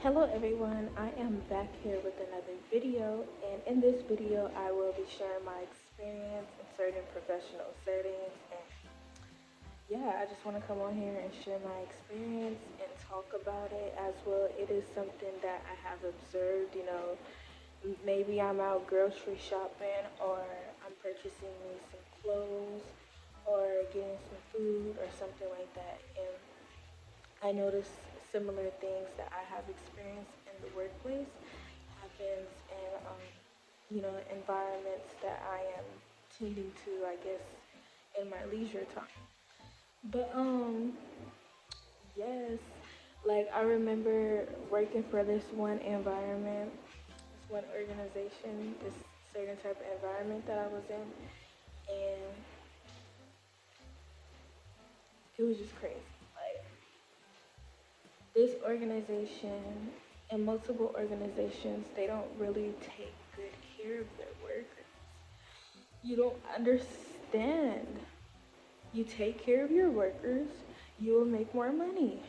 Hello everyone, I am back here with another video, and in this video I will be sharing my experience in certain professional settings. And yeah, I just want to come on here and share my experience and talk about it as well. It is something that I have observed. Maybe I'm out grocery shopping, or I'm purchasing me some clothes, or getting some food or something like that, and I notice similar things that I have experienced in the workplace happens in environments that I am tending to, I guess, in my leisure time. But yes, like I remember working for this one environment, this one organization, this certain type of environment that I was in, and it was just crazy. Like this organization and multiple organizations, they don't really take good care of their workers. You don't understand. You take care of your workers, you will make more money.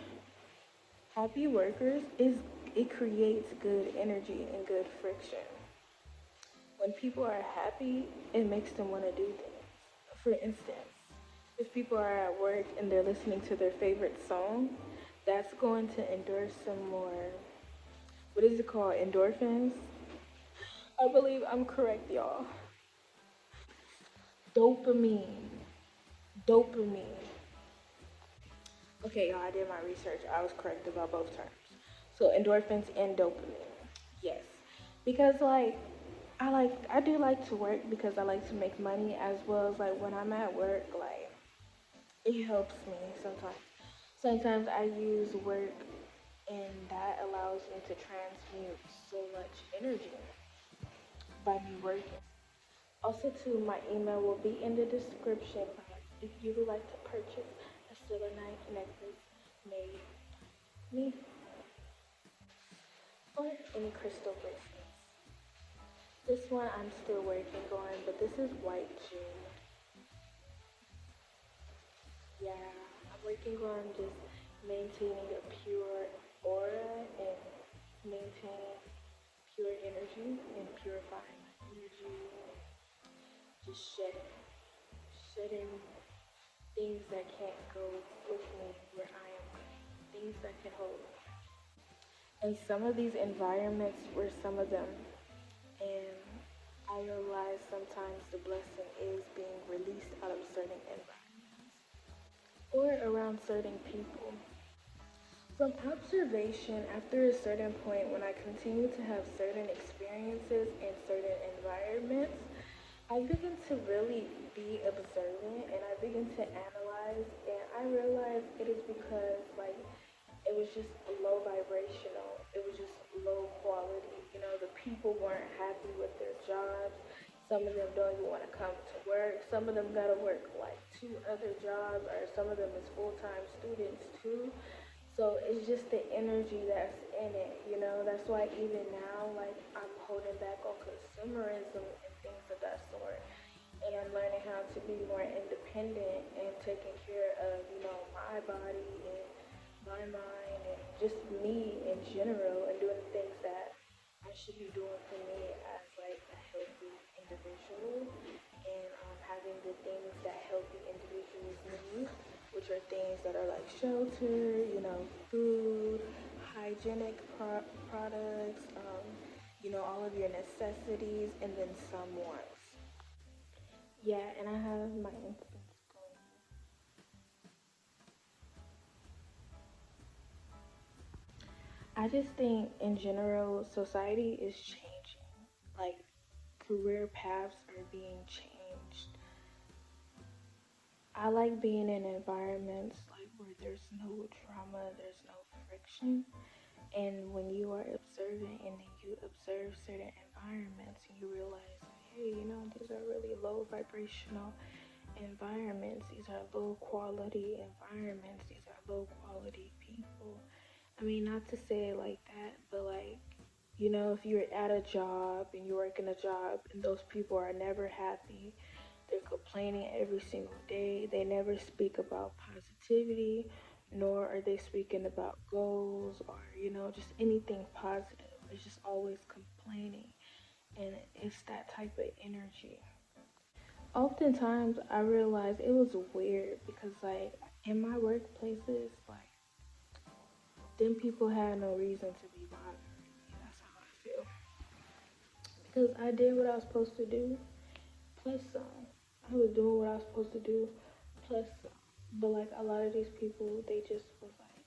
Happy workers is it creates good energy and good friction. When people are happy, it makes them want to do things. For instance, if people are at work and they're listening to their favorite song, that's going to endorse some more, what is it called? Endorphins? I believe I'm correct, y'all. Dopamine. Dopamine. Okay, y'all, I did my research. I was correct about both terms. So endorphins and dopamine. Yes. Because I do like to work because I like to make money, as well as like when I'm at work, like it helps me sometimes. Sometimes I use work and that allows me to transmute so much energy by me working. Also, too, my email will be in the description box if you would like to purchase a selenite necklace made me or any crystal bracelets. This one I'm still working on, but this is white jewel. Yeah, I'm working on just maintaining a pure aura and maintaining pure energy and purifying my energy. Just shedding things that can't go with me where I am going, things that can hold me. And some of these environments were some of them. And I realize sometimes the blessing is being released out of certain environments or around certain people. From observation, after a certain point, when I continue to have certain experiences in certain environments, I begin to really be observant and I begin to analyze, and I realize it is because like it was just low vibrational. It was just low quality. The people weren't happy with their jobs. Some of them don't even want to come to work. Some of them gotta work like two other jobs, or some of them is full-time students too. So it's just the energy that's in it. That's why even now, like I'm holding back on consumerism and things of that sort, and learning how to be more independent and taking care of, my body and my mind and just me in general, and doing the things that I should be doing for me as like a healthy individual, and having the things that healthy individuals need, which are things that are like shelter, food, hygienic products, all of your necessities, and then some wants. Yeah, and I have my instance going. I just think in general, society is changing. Like career paths are being changed. I like being in environments like where there's no drama, there's no friction. And when you are observant and then you observe certain environments and you realize, hey, these are really low vibrational environments, these are low quality environments, these are low quality people. I mean, not to say it like that, but like, if you're at a job and you're working a job and those people are never happy, they're complaining every single day, they never speak about positivity, nor are they speaking about goals or, just anything positive. It's just always complaining. And it's that type of energy. Oftentimes, I realized it was weird because, like, in my workplaces, like, them people had no reason to be bothering me. That's how I feel. Because I did what I was supposed to do, plus some. I was doing what I was supposed to do, plus some. But, like, a lot of these people, they just was, like,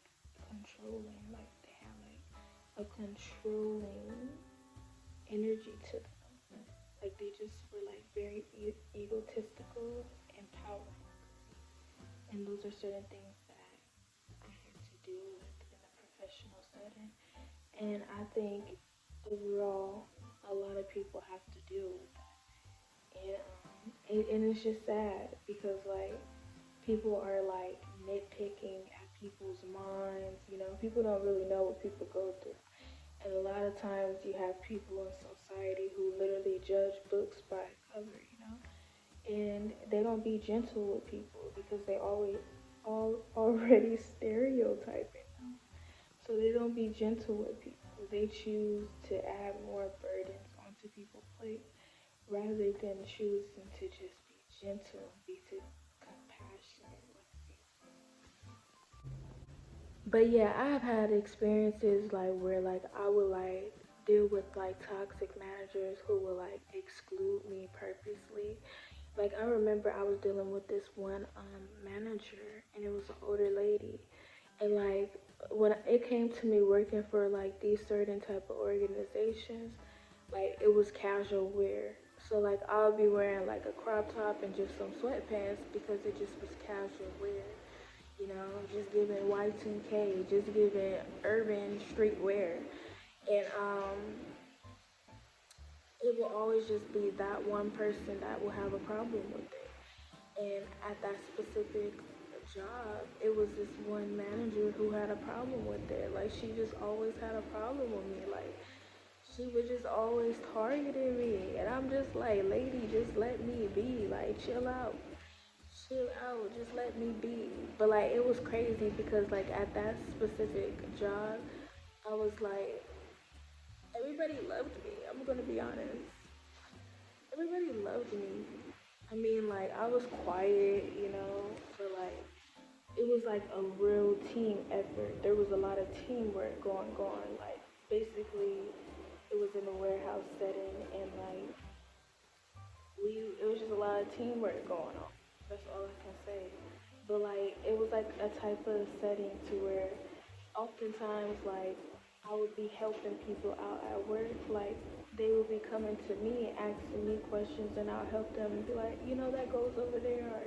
controlling. Like, they have, like, a controlling energy to them. Like, they just were, like, very egotistical and power hungry. And those are certain things that I had to deal with in a professional setting. And I think overall, a lot of people have to deal with that. And it's just sad because, like, people are, like, nitpicking at people's minds. People don't really know what people go through. And a lot of times you have people in society who literally judge books by cover. And they don't be gentle with people because they already stereotyping them. So they don't be gentle with people. They choose to add more burdens onto people's plate rather than choosing to just be gentle and be compassionate with people. But yeah, I've had experiences like where like I would like deal with like toxic managers who will like exclude me purposely. Like I remember I was dealing with this one manager and it was an older lady. And like when it came to me working for like these certain type of organizations, like it was casual wear. So like I'll be wearing like a crop top and just some sweatpants because it just was casual wear. Just giving Y2K, just giving urban streetwear. And it will always just be that one person that will have a problem with it. And at that specific job, it was this one manager who had a problem with it. Like she just always had a problem with me. Like she was just always targeting me. And I'm just like, lady, just let me be. Like chill out. Chill out. Just let me be. But like it was crazy because like at that specific job, I was like, everybody loved me. I'm gonna be honest. Everybody loved me. I mean, like I was quiet, but like it was like a real team effort. There was a lot of teamwork going on. Like basically, it was in a warehouse setting, and like it was just a lot of teamwork going on. That's all I can say. But like it was like a type of setting to where oftentimes like I would be helping people out at work. Like they would be coming to me and asking me questions, and I'll help them and be like, that goes over there, or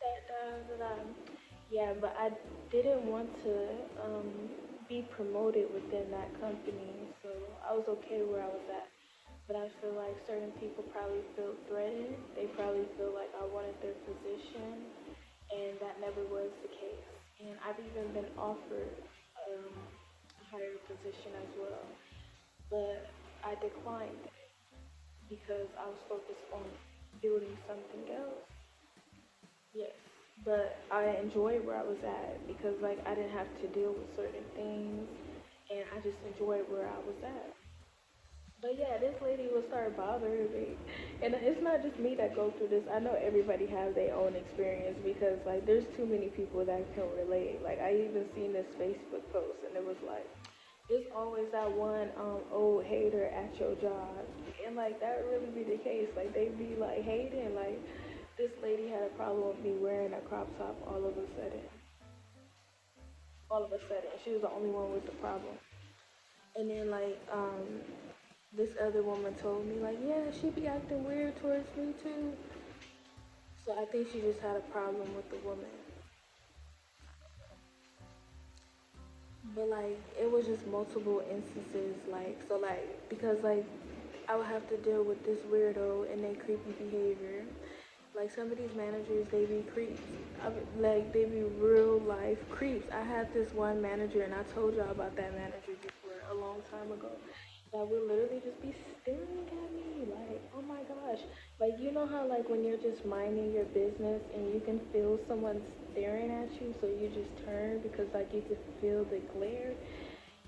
that da. Yeah, but I didn't want to be promoted within that company, so I was okay where I was at. But I feel like certain people probably feel threatened. They probably feel like I wanted their position, and that never was the case. And I've even been offered a higher position as well, but I declined it because I was focused on building something else. Yes, but I enjoyed where I was at because like I didn't have to deal with certain things, and I just enjoyed where I was at. But yeah, this lady would start bothering me, and it's not just me that go through this. I know everybody has their own experience because like there's too many people that can relate. Like I even seen this Facebook post, and it was like, it's always that one old hater at your job, and like that really be the case. Like they be like hating. Like this lady had a problem with me wearing a crop top all of a sudden. She was the only one with the problem. And then like this other woman told me like, yeah, she be acting weird towards me too. So I think she just had a problem with the woman. But like it was just multiple instances like so like because like I would have to deal with this weirdo and their creepy behavior. Like some of these managers, they be creeps. Like they be real life creeps. I had this one manager, and I told y'all about that manager before a long time ago. That would literally just be staring at me, like, oh my gosh. Like, you know how, like, when you're just minding your business and you can feel someone staring at you, so you just turn because, like, you could feel the glare?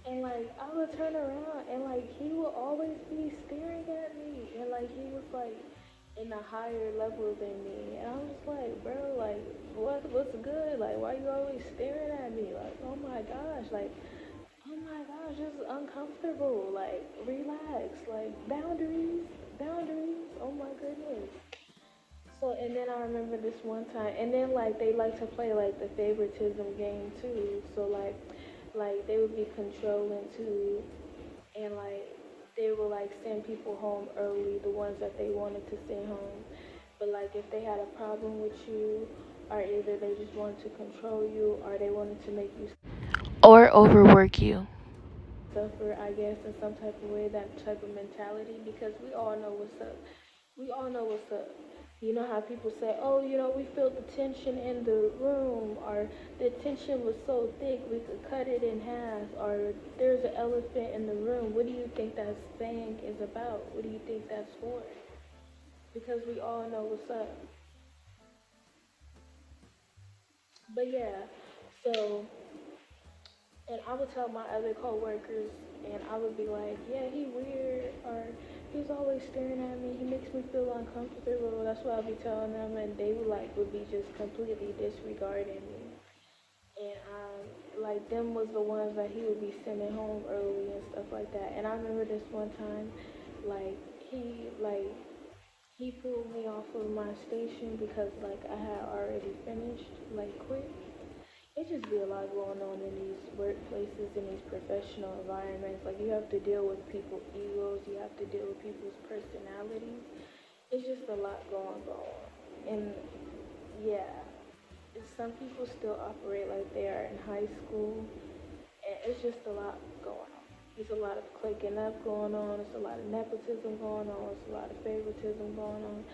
And, like, I would turn around and, like, he would always be staring at me. And, like, he was, like, in a higher level than me. And I was like, bro, like, what's good? Like, why you always staring at me? Like, oh my gosh, like, oh my gosh, this is uncomfortable. Like, relax. Like, boundaries, boundaries. Oh my goodness. So, and then I remember this one time, and then like they like to play like the favoritism game too. So like they would be controlling too, and like they would like send people home early, the ones that they wanted to send home. But like if they had a problem with you, or either they just wanted to control you, or they wanted to make you or overwork you. Suffer, I guess, in some type of way, that type of mentality, because we all know what's up. We all know what's up. You know how people say, oh, we felt the tension in the room, or the tension was so thick we could cut it in half, or there's an elephant in the room. What do you think that saying is about? What do you think that's for? Because we all know what's up. But yeah, so and I would tell my other coworkers, and I would be like, "Yeah, he weird," or "He's always staring at me. He makes me feel uncomfortable." That's what I'd be telling them, and they would be just completely disregarding me. And like them was the ones that he would be sending home early and stuff like that. And I remember this one time, like he pulled me off of my station because like I had already finished, like quit. It just be a lot going on in these workplaces, in these professional environments. Like you have to deal with people's egos, you have to deal with people's personalities. It's just a lot going on. And yeah, some people still operate like they are in high school, and it's just a lot going on. There's a lot of clicking up going on. It's a lot of nepotism going on. It's a lot of favoritism going on.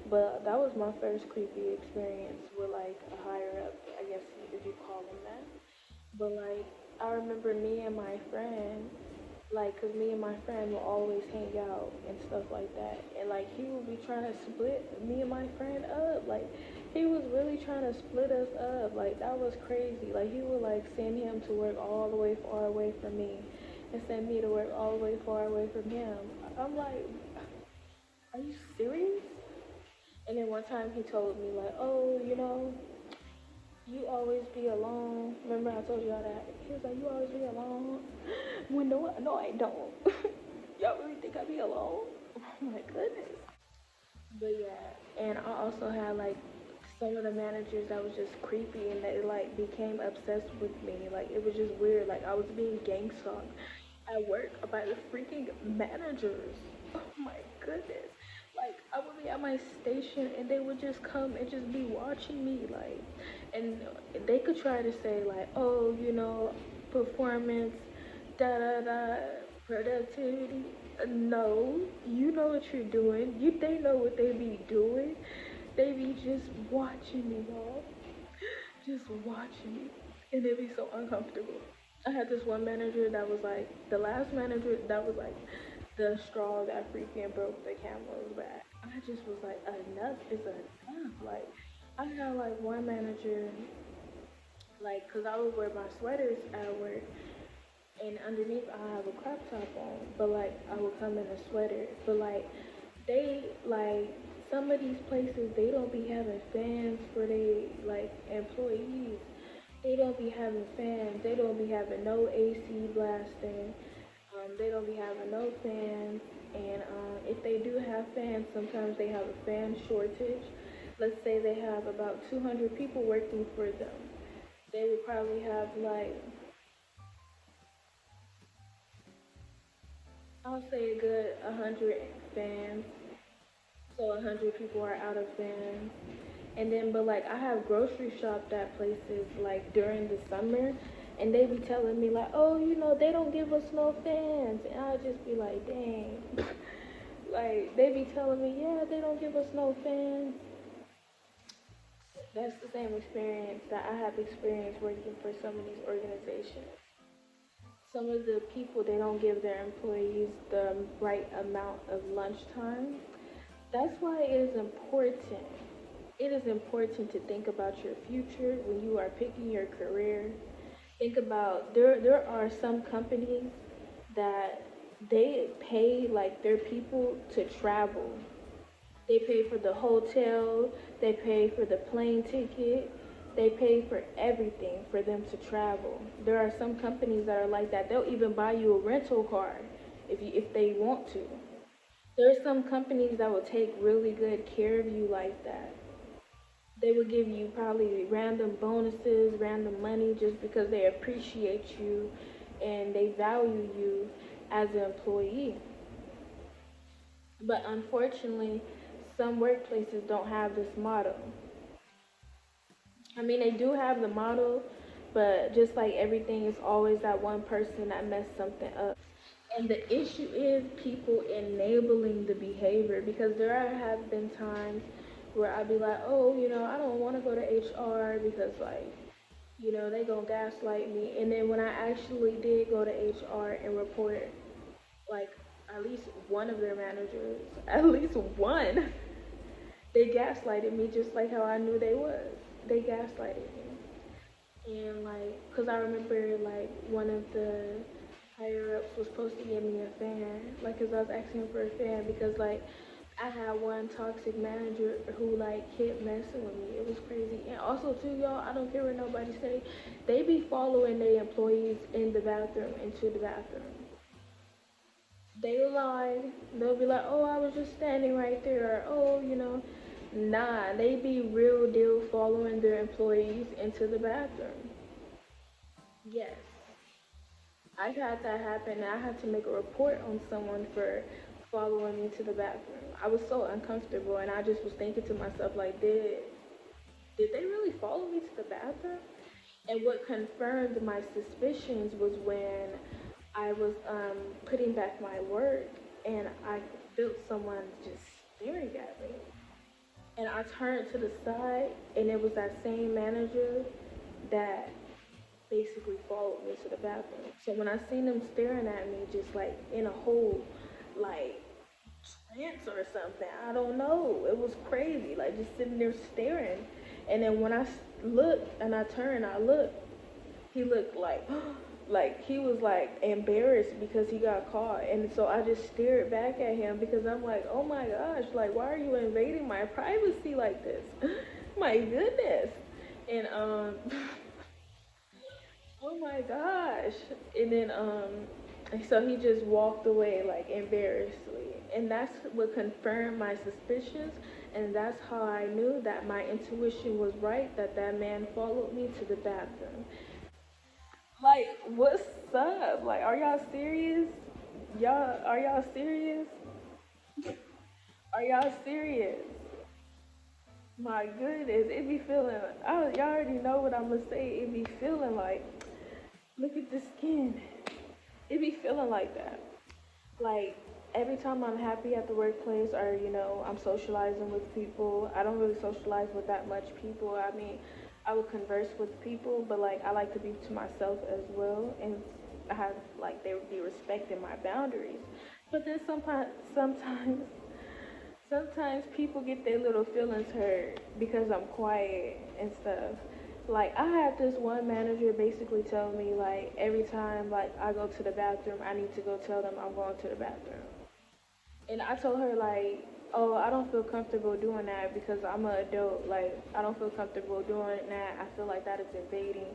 But that was my first creepy experience with like a higher up, I guess if you call them that. But like I remember me and my friend, like, cause me and my friend will always hang out and stuff like that. And like he would be trying to split me and my friend up. Like he was really trying to split us up. Like that was crazy. Like he would like send him to work all the way far away from me, and send me to work all the way far away from him. I'm like, are you serious? And then one time he told me like, oh, you always be alone. Remember I told y'all that? He was like, you always be alone. Well, no, I don't. Y'all really think I be alone? Oh my goodness. But yeah, and I also had like some of the managers that was just creepy, and they like became obsessed with me. Like it was just weird. Like I was being gang stalked at work by the freaking managers. Oh my goodness. Like I would be at my station and they would just come and just be watching me, like, and they could try to say like, oh, performance, da da da, productivity. No, you know what you're doing. They know what they be doing. They be just watching me, y'all. Just watching me. And it be so uncomfortable. I had this one manager that was like, the last manager that was like the straw that freaking broke the camel's back. I just was like, enough is enough. Like, I had like one manager, like, cause I would wear my sweaters at work, and underneath I have a crop top on, but like I would come in a sweater. But like they like some of these places they don't be having fans for they like employees. They don't be having fans. They don't be having no AC blasting. They don't be having no fans. And if they do have fans, sometimes they have a fan shortage. Let's say they have about 200 people working for them. They would probably have like, I'll say a good 100 fans. So 100 people are out of fans. And then, but like, I have grocery shopped at places like during the summer, and they be telling me like, oh, they don't give us no fans, and I'll just be like, dang. Like they be telling me, yeah, they don't give us no fans. That's the same experience that I have experienced working for some of these organizations. Some of the people they don't give their employees the right amount of lunchtime. That's why it is important. It is important to think about your future when you are picking your career. Think about there are some companies that they pay like their people to travel. They pay for the hotel, they pay for the plane ticket, they pay for everything for them to travel. There are some companies that are like that. They'll even buy you a rental car if they want to. There are some companies that will take really good care of you like that. They will give you probably random bonuses, random money just because they appreciate you and they value you as an employee. But unfortunately, some workplaces don't have this motto. I mean, they do have the motto, but just like everything, it's always that one person that messed something up. And the issue is people enabling the behavior because have been times where I'd be like, oh, I don't want to go to HR because, like, they gonna gaslight me. And then when I actually did go to HR and report, like, at least one of their managers, at least one, they gaslighted me just like how I knew they was. They gaslighted me. And like, cause I remember like one of the higher ups was supposed to give me a fan, like, cause I was asking for a fan because like I had one toxic manager who like kept messing with me. It was crazy. And also too, y'all, I don't care what nobody say, they be following their employees in the bathroom into the bathroom. They lie. They'll be like, oh, I was just standing right there, or oh, nah, they be real deal following their employees into the bathroom. Yes. I've had that happen, and I had to make a report on someone for following me to the bathroom. I was so uncomfortable, and I just was thinking to myself, like, did they really follow me to the bathroom? And what confirmed my suspicions was when I was putting back my work, and I felt someone just staring at me. And I turned to the side, and it was that same manager that basically followed me to the bathroom. So when I seen them staring at me, just like in a whole, like, trance or something, I don't know. It was crazy, like just sitting there staring. And then when I looked and I turned, I looked, he looked like he was like embarrassed because he got caught. And so I just stared back at him because I'm like, oh my gosh, like why are you invading my privacy like this? My goodness. And oh my gosh. And then and so he just walked away like embarrassedly. And that's what confirmed my suspicions, and that's how I knew that my intuition was right, that that man followed me to the bathroom. Like, what's up? Like, are y'all serious? Are y'all serious? Are y'all serious? My goodness, it be feeling. Y'all already know what I'm gonna say. It be feeling like, look at the skin. It be feeling like that. Like every time I'm happy at the workplace, or I'm socializing with people. I don't really socialize with that much people. I mean, I would converse with people, but like I like to be to myself as well, and I have like they would be respecting my boundaries. But then sometimes people get their little feelings hurt because I'm quiet and stuff. Like I had this one manager basically tell me like every time like I go to the bathroom, I need to go tell them I'm going to the bathroom. And I told her like, oh, I don't feel comfortable doing that because I'm an adult. Like I don't feel comfortable doing that. I feel like that is invading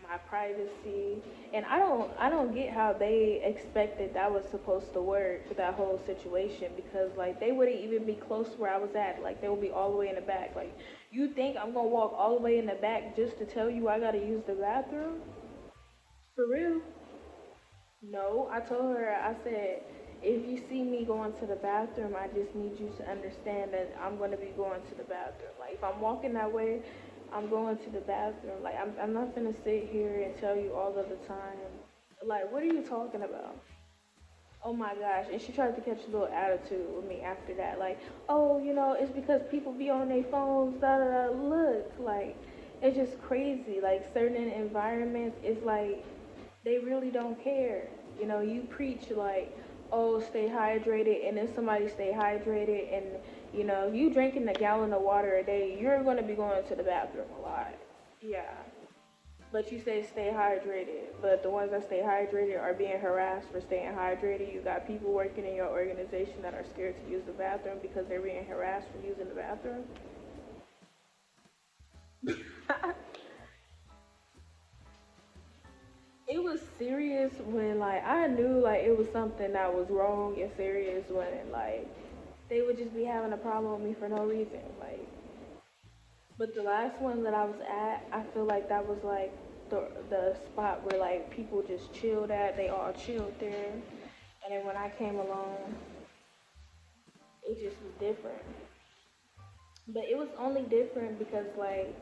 my privacy. And I don't get how they expected that was supposed to work with that whole situation because like they wouldn't even be close to where I was at. Like they would be all the way in the back. Like you think I'm gonna walk all the way in the back just to tell you I gotta use the bathroom? For real? No, I told her, I said, if you see me going to the bathroom, I just need you to understand that I'm going to be going to the bathroom. Like, if I'm walking that way, I'm going to the bathroom. Like, I'm not going to sit here and tell you all of the time. Like, what are you talking about? Oh my gosh. And she tried to catch a little attitude with me after that. Like, oh, it's because people be on their phones, da da da. Look, like, it's just crazy. Like, certain environments, it's like, they really don't care. You preach like, oh, stay hydrated, and then somebody stay hydrated, and You know, if you drinking a gallon of water a day, you're gonna be going to the bathroom a lot. Yeah. But you say stay hydrated. But the ones that stay hydrated are being harassed for staying hydrated. You got people working in your organization that are scared to use the bathroom because they're being harassed for using the bathroom. It was serious when like I knew like it was something that was wrong and serious when like they would just be having a problem with me for no reason. Like, but the last one that I was at, I feel like that was like the spot where like people just chilled at. They all chilled there, and then when I came along, it just was different. But it was only different because like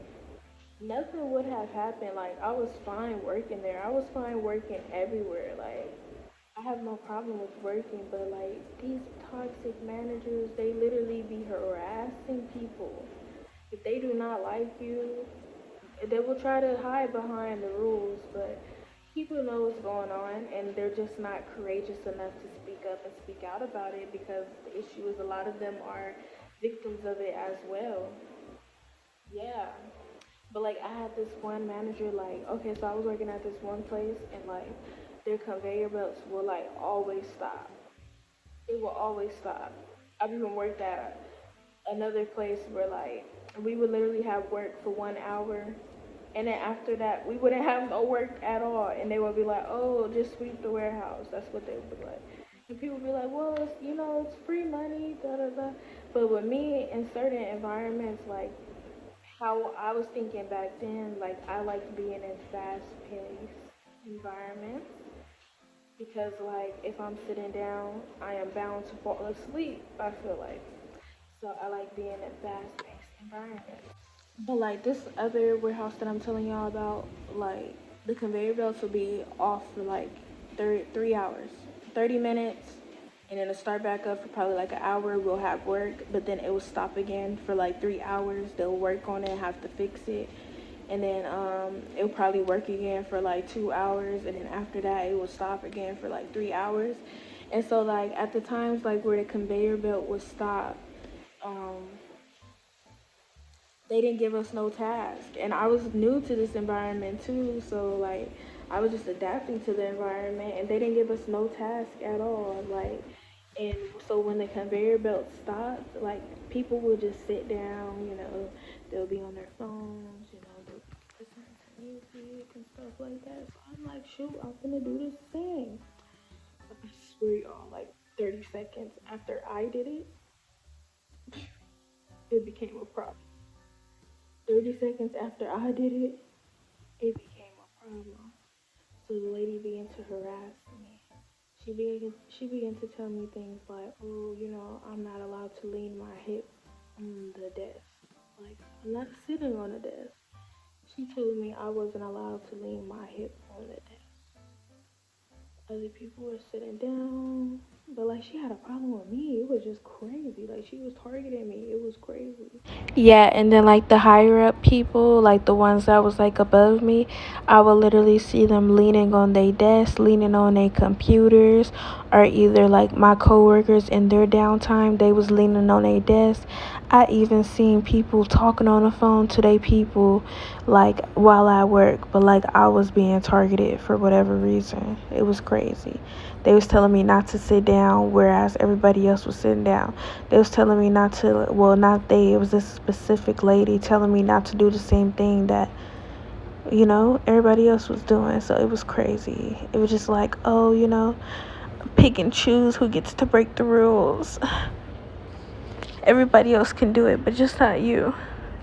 nothing would have happened. Like I was fine working there. I was fine working everywhere. Like I have no problem with working, but like these toxic managers, they literally be harassing people. If they do not like you, they will try to hide behind the rules, but people know what's going on and they're just not courageous enough to speak up and speak out about it because the issue is a lot of them are victims of it as well. Yeah. But like I had this one manager like okay, so I was working at this one place and like their conveyor belts will like always stop. It will always stop. I've even worked at another place where like we would literally have work for 1 hour and then after that we wouldn't have no work at all and they would be like, oh, just sweep the warehouse. That's what they would be like. And people would be like, well, it's, you know, it's free money, da da da. But with me in certain environments, like how I was thinking back then, like I liked being in fast-paced environments because, like, if I'm sitting down, I am bound to fall asleep. I feel like so I like being in fast-paced environments. But like this other warehouse that I'm telling y'all about, like the conveyor belts will be off for like 3 hours, 30 minutes, and then it'll start back up for probably like an hour. We'll have work, but then it will stop again for like 3 hours. They'll work on it, have to fix it, and then it'll probably work again for like 2 hours, and then after that it will stop again for like 3 hours. And so like at the times like where the conveyor belt would stop, um, they didn't give us no task, and I was new to this environment too, so like I was just adapting to the environment and they didn't give us no task at all. Like, and so when the conveyor belt stopped, like people would just sit down, you know, they'll be on their phones, you know, they'll listen to music and stuff like that. So I'm like, shoot, I'm gonna do this thing. I swear y'all, like 30 seconds after I did it, it became a problem. 30 seconds after I did it, it became a problem. So the lady began to harass me. She began to tell me things like, oh, you know, I'm not allowed to lean my hip on the desk. Like, I'm not sitting on the desk. She told me I wasn't allowed to lean my hip on the desk. Other people were sitting down, but like she had a problem with me. It was just crazy. Like she was targeting me. It was crazy. Yeah, and then like the higher up people, like the ones that was like above me, I would literally see them leaning on their desk, leaning on their computers, or either like my coworkers in their downtime, they was leaning on their desk. I even seen people talking on the phone to their people like while I work, but like I was being targeted for whatever reason. It was crazy. They was telling me not to sit down, whereas everybody else was sitting down. They was telling me not to, well, not they, it was this specific lady telling me not to do the same thing that, you know, everybody else was doing. So it was crazy. It was just like, oh, you know, pick and choose who gets to break the rules. Everybody else can do it, but just not you.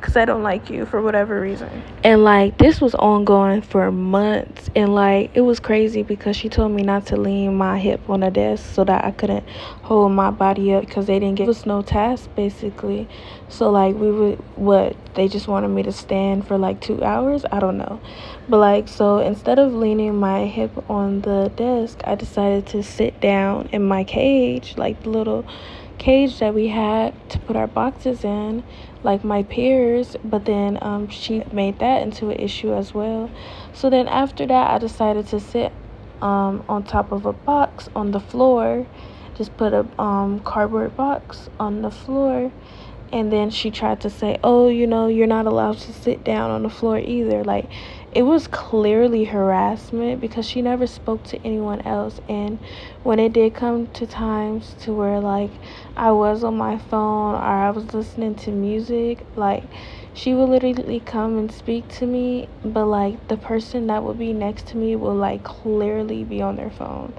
Because I don't like you for whatever reason. And like this was ongoing for months, and like it was crazy because she told me not to lean my hip on the desk so that I couldn't hold my body up because they didn't give us no task basically. So like we would, what, they just wanted me to stand for like 2 hours, I don't know. But like, so instead of leaning my hip on the desk, I decided to sit down in my cage, like the little cage that we had to put our boxes in, like my peers. But then she made that into an issue as well. So then after that I decided to sit on top of a box on the floor, just put a cardboard box on the floor, and then she tried to say, oh, you're not allowed to sit down on the floor either. Like, it was clearly harassment because she never spoke to anyone else. And when it did come to times to where, like, I was on my phone or I was listening to music, like, she would literally come and speak to me, but like the person that would be next to me will like clearly be on their phone,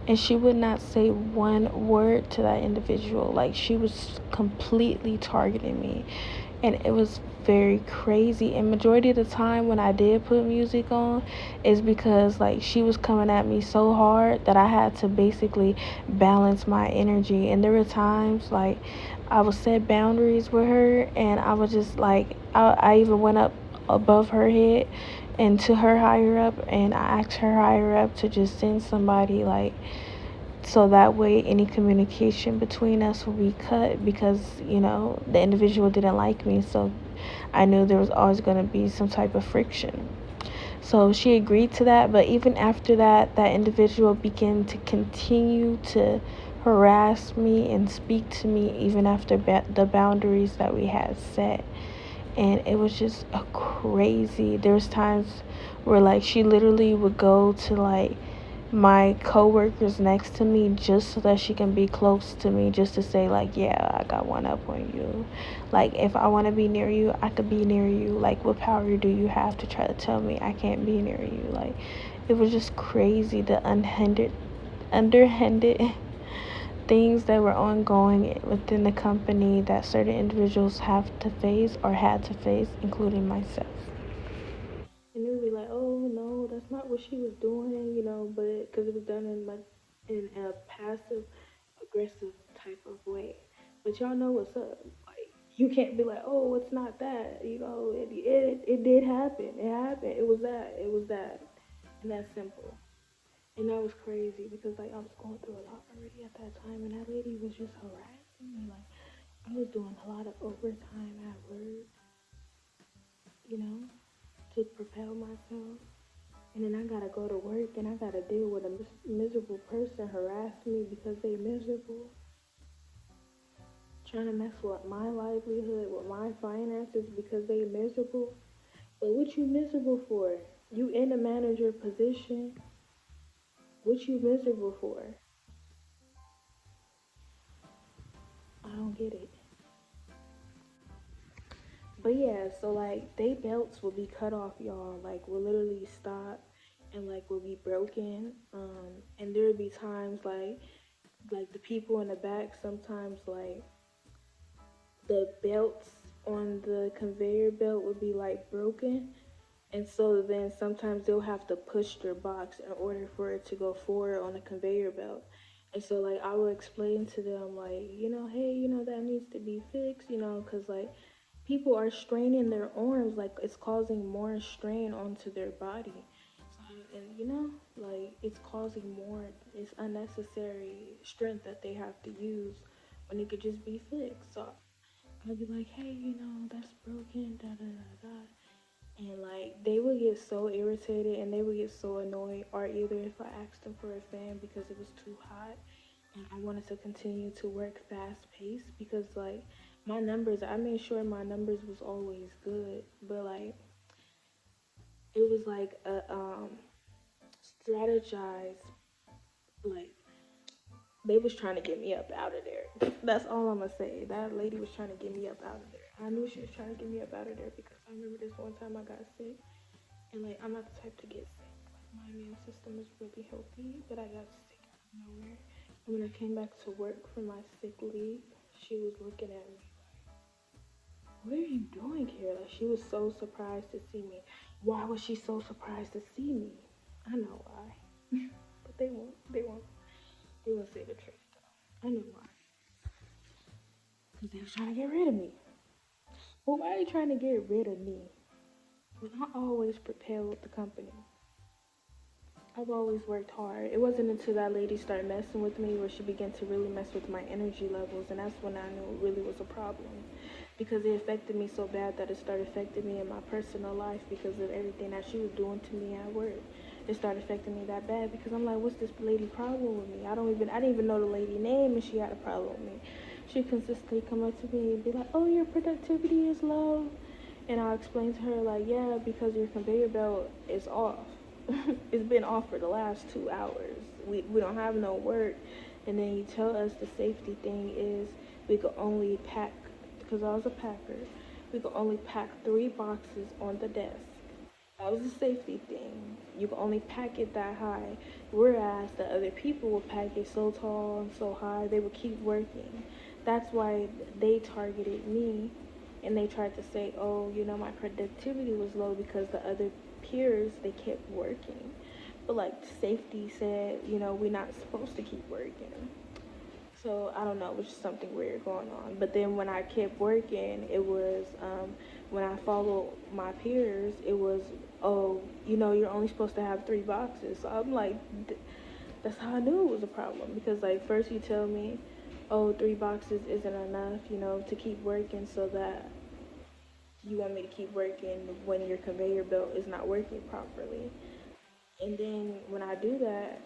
and she would not say one word to that individual. Like, she was completely targeting me, and it was very crazy. And majority of the time when I did put music on is because like she was coming at me so hard that I had to basically balance my energy. And there were times like I would set boundaries with her, and I was just like, I even went up above her head and to her higher up, and I asked her higher up to just send somebody, like, so that way any communication between us will be cut, because the individual didn't like me, so I knew there was always going to be some type of friction. So she agreed to that, but even after that, that individual began to continue to harass me and speak to me even after the boundaries that we had set. And it was just a crazy. There was times where like she literally would go to like my coworkers next to me just so that she can be close to me, just to say like, yeah, I got one up on you. Like, if I want to be near you, I could be near you. Like, what power do you have to try to tell me I can't be near you? Like, it was just crazy, the underhanded things that were ongoing within the company that certain individuals have to face or had to face, including myself. And it would be like, oh no, that's not what she was doing, but because it was done in a passive aggressive type of way. But y'all know what's up. Like, you can't be like, oh, it's not that. It did happen. It happened. It was that. It was that. And that's simple. And that was crazy because like I was going through a lot already at that time, and that lady was just harassing me. Like, I was doing a lot of overtime at work, you know, to propel myself. And then I gotta go to work and I gotta deal with a miserable person harass me because they miserable, trying to mess with my livelihood, with my finances because they miserable. But what you miserable for? You in a manager position. What you miserable for? I don't get it. But yeah, so like they belts will be cut off, y'all. Like, will literally stop and like will be broken. And there would be times like the people in the back sometimes like the belts on the conveyor belt would be like broken, and so then sometimes they'll have to push their box in order for it to go forward on the conveyor belt. And so like I will explain to them like, hey, that needs to be fixed, because like people are straining their arms, like it's causing more strain onto their body. And like it's causing more, it's unnecessary strength that they have to use when it could just be fixed. So I'll be like, hey, that's broken, da da da da. And like they would get so irritated and they would get so annoyed, or either if I asked them for a fan because it was too hot and I wanted to continue to work fast paced, because like I made sure my numbers was always good, but like it was like a strategized, like they was trying to get me up out of there. That's all I'm gonna say. That lady was trying to get me up out of there. I knew she was trying to get me up out of there because I remember this one time I got sick, and like I'm not the type to get sick. Like, my immune system is really healthy, but I got sick out of nowhere. And when I came back to work for my sick leave, she was looking at me like, "What are you doing here?" Like, she was so surprised to see me. Why was she so surprised to see me? I know why, but they won't. They won't say the truth though. I know why. Because they was trying to get rid of me. Well, why are you trying to get rid of me? When I always propelled the company. I've always worked hard. It wasn't until that lady started messing with me where she began to really mess with my energy levels, and that's when I knew it really was a problem. Because it affected me so bad that it started affecting me in my personal life because of everything that she was doing to me at work. it started affecting me that bad because I'm like, what's this lady problem with me? I didn't even know the lady name, and she had a problem with me. She consistently come up to me and be like, oh, your productivity is low. And I'll explain to her, like, yeah, because your conveyor belt is off. It's been off for the last 2 hours. We don't have no work. And then you tell us the safety thing is we could only pack, because I was a packer, we could only pack 3 boxes on the desk. That was a safety thing. You can only pack it that high. Whereas the other people would pack it so tall and so high, they would keep working. That's why they targeted me, and they tried to say, oh, my productivity was low because the other peers, they kept working. But like safety said, we're not supposed to keep working. So I don't know, it was just something weird going on. But then when I kept working, it was when I followed my peers, it was, oh, you're only supposed to have 3 boxes. So I'm like, that's how I knew it was a problem. Because like first you tell me, oh, 3 boxes isn't enough, to keep working, so that you want me to keep working when your conveyor belt is not working properly. And then when I do that,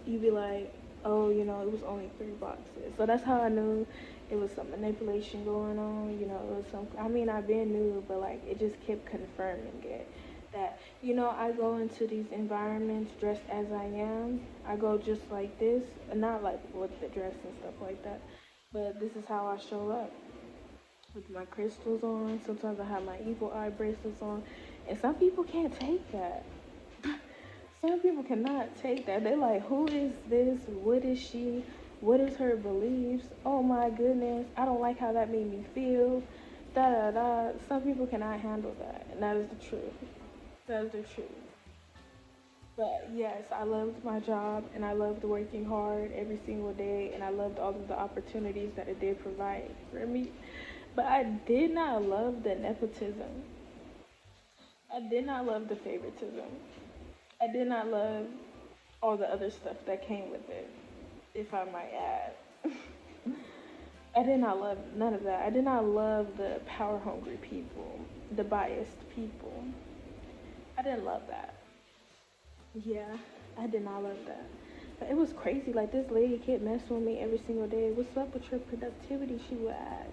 you be like, oh, it was only 3 boxes. So that's how I knew it was some manipulation going on. It was some, I mean, I've been new, but like it just kept confirming it. That, I go into these environments dressed as I am. I go just like this, not like with the dress and stuff like that, but this is how I show up. With my crystals on, sometimes I have my evil eye bracelets on, and some people can't take that. Some people cannot take that. They're like, who is this? What is she? What is her beliefs? Oh my goodness, I don't like how that made me feel. Da da da. Some people cannot handle that, and that is the truth. That is the truth. But yes, I loved my job, and I loved working hard every single day, and I loved all of the opportunities that it did provide for me. But I did not love the nepotism. I did not love the favoritism. I did not love all the other stuff that came with it, if I might add. I did not love none of that. I did not love the power hungry people, the biased people. I didn't love that. Yeah, I did not love that. But it was crazy. Like, this lady kept messing with me every single day. What's up with your productivity? She would ask.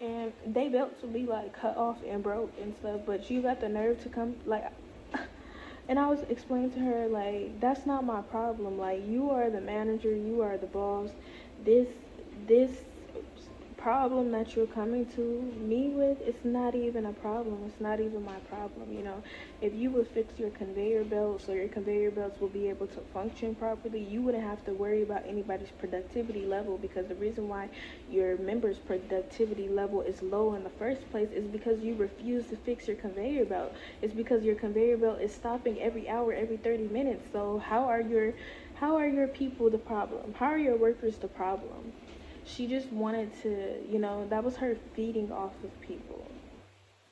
And they belts would be like cut off and broke and stuff, but you got the nerve to come, like, and I was explaining to her, like, that's not my problem. Like, you are the manager, you are the boss. This problem that you're coming to me with, it's not even a problem. It's not even my problem. If you would fix your conveyor belts so your conveyor belts will be able to function properly, you wouldn't have to worry about anybody's productivity level, because the reason why your members' productivity level is low in the first place is because you refuse to fix your conveyor belt. It's because your conveyor belt is stopping every hour, every 30 minutes. So how are your people the problem? How are your workers the problem? She just wanted to, that was her feeding off of people.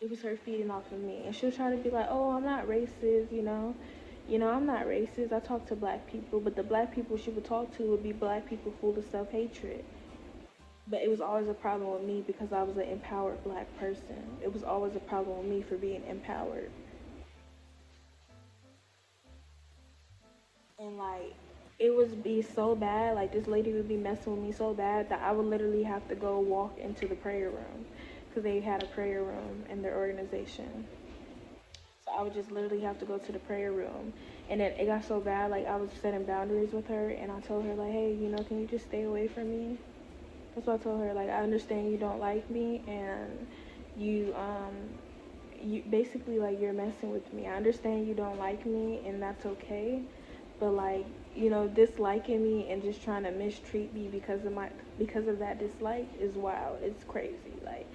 It was her feeding off of me. And she was trying to be like, oh, I'm not racist, I'm not racist. I talk to black people, but the black people she would talk to would be black people full of self-hatred. But it was always a problem with me because I was an empowered black person. It was always a problem with me for being empowered. And like, it would be so bad, like this lady would be messing with me so bad that I would literally have to go walk into the prayer room, because they had a prayer room in their organization. So I would just literally have to go to the prayer room. And then it got so bad, like I was setting boundaries with her, and I told her, like, hey, can you just stay away from me? That's what I told her. Like, I understand you don't like me, and you basically, like, you're messing with me. I understand you don't like me, and that's okay. But like, disliking me and just trying to mistreat me because of that dislike is wild. It's crazy. Like,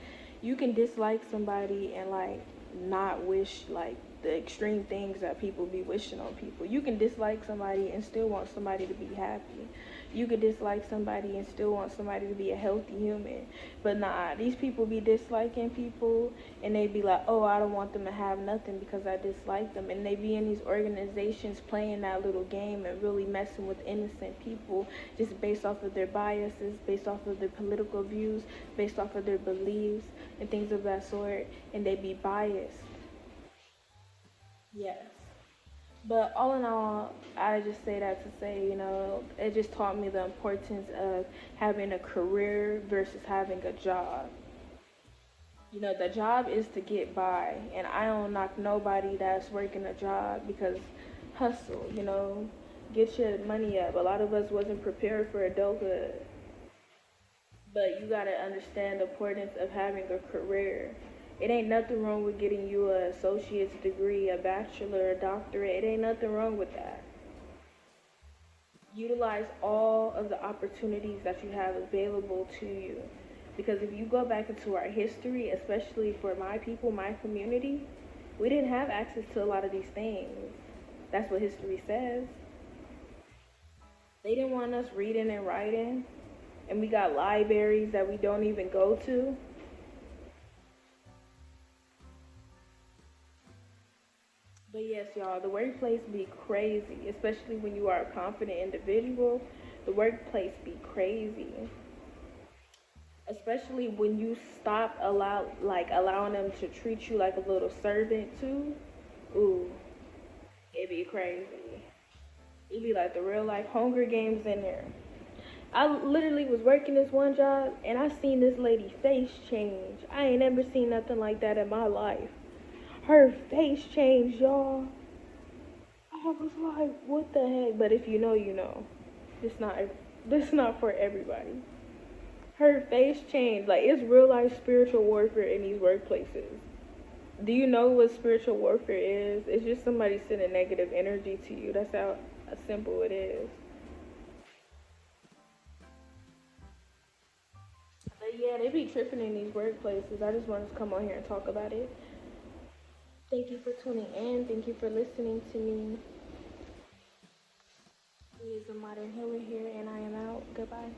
you can dislike somebody and like not wish like the extreme things that people be wishing on people. You can dislike somebody and still want somebody to be happy. You could dislike somebody and still want somebody to be a healthy human. But nah, these people be disliking people and they be like, oh, I don't want them to have nothing because I dislike them. And they be in these organizations playing that little game and really messing with innocent people just based off of their biases, based off of their political views, based off of their beliefs and things of that sort. And they be biased. Yes. But all in all, I just say that to say, it just taught me the importance of having a career versus having a job. The job is to get by, and I don't knock nobody that's working a job because hustle, get your money up. A lot of us wasn't prepared for adulthood, but you gotta understand the importance of having a career. It ain't nothing wrong with getting you a associate's degree, a bachelor, a doctorate. It ain't nothing wrong with that. Utilize all of the opportunities that you have available to you. Because if you go back into our history, especially for my people, my community, we didn't have access to a lot of these things. That's what history says. They didn't want us reading and writing, and we got libraries that we don't even go to. But yes, y'all, the workplace be crazy, especially when you are a confident individual. The workplace be crazy, especially when you stop allowing them to treat you like a little servant too. Ooh, it be crazy. It be like the real life Hunger Games in there. I literally was working this one job and I seen this lady face change. I ain't never seen nothing like that in my life. Her face changed, y'all. I was like, what the heck? But if you know, you know. It's not. This not for everybody. Her face changed. Like, it's real life spiritual warfare in these workplaces. Do you know what spiritual warfare is? It's just somebody sending negative energy to you. That's how simple it is. But yeah, they be tripping in these workplaces. I just wanted to come on here and talk about it. Thank you for tuning in. Thank you for listening to me. He is a modern healer here, and I am out. Goodbye.